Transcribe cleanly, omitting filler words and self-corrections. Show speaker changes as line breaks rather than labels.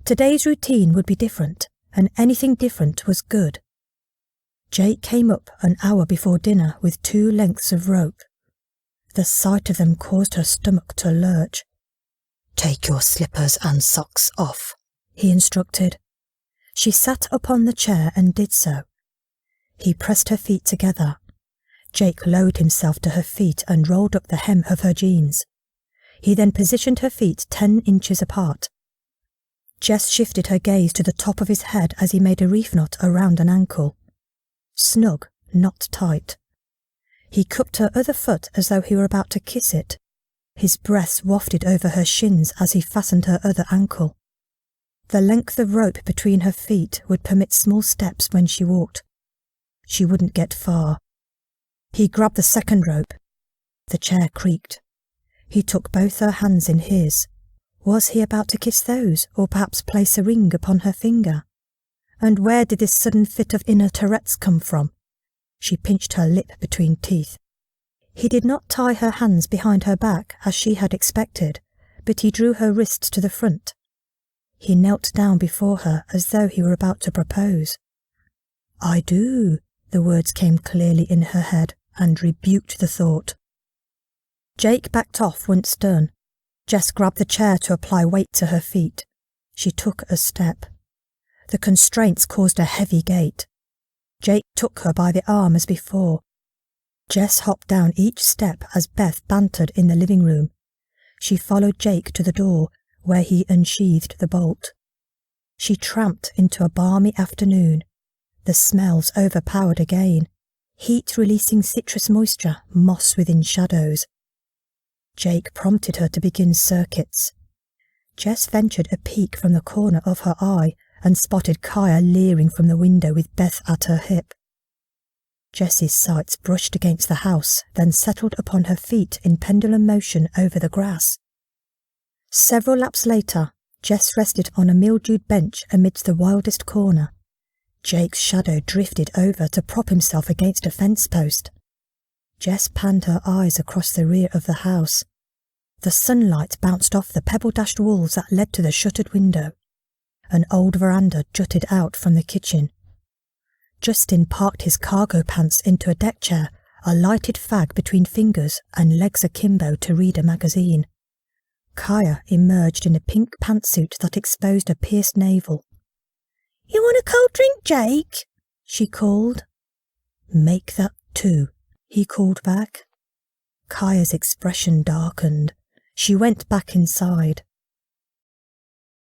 Today's routine would be different, and anything different was good. Jake came up an hour before dinner with 2 lengths of rope. The sight of them caused her stomach to lurch. "Take your slippers and socks off," he instructed. She sat upon the chair and did so. He pressed her feet together. Jake lowered himself to her feet and rolled up the hem of her jeans. He then positioned her feet 10 inches apart. Jess shifted her gaze to the top of his head as he made a reef knot around an ankle. Snug, not tight. He cupped her other foot as though he were about to kiss it. His breath wafted over her shins as he fastened her other ankle. The length of rope between her feet would permit small steps when she walked. She wouldn't get far. He grabbed the second rope. The chair creaked. He took both her hands in his. Was he about to kiss those, or perhaps place a ring upon her finger? And where did this sudden fit of inner Tourette's come from? She pinched her lip between teeth. He did not tie her hands behind her back as she had expected, but he drew her wrists to the front. He knelt down before her as though he were about to propose. "I do," the words came clearly in her head and rebuked the thought. Jake backed off once done. Jess grabbed the chair to apply weight to her feet. She took a step. The constraints caused a heavy gait. Jake took her by the arm as before. Jess hopped down each step as Beth bantered in the living room. She followed Jake to the door, where he unsheathed the bolt. She tramped into a balmy afternoon. The smells overpowered again. Heat-releasing citrus moisture, moss within shadows. Jake prompted her to begin circuits. Jess ventured a peek from the corner of her eye and spotted Kaya leering from the window with Beth at her hip. Jess's sights brushed against the house, then settled upon her feet in pendulum motion over the grass. Several laps later, Jess rested on a mildewed bench amidst the wildest corner. Jake's shadow drifted over to prop himself against a fence post. Jess panned her eyes across the rear of the house. The sunlight bounced off the pebble-dashed walls that led to the shuttered window. An old veranda jutted out from the kitchen. Justin parked his cargo pants into a deck chair, a lighted fag between fingers and legs akimbo to read a magazine. Kaya emerged in a pink pantsuit that exposed a pierced navel. "You want a cold drink, Jake?" she called. "Make that 2, he called back. Kaya's expression darkened. She went back inside.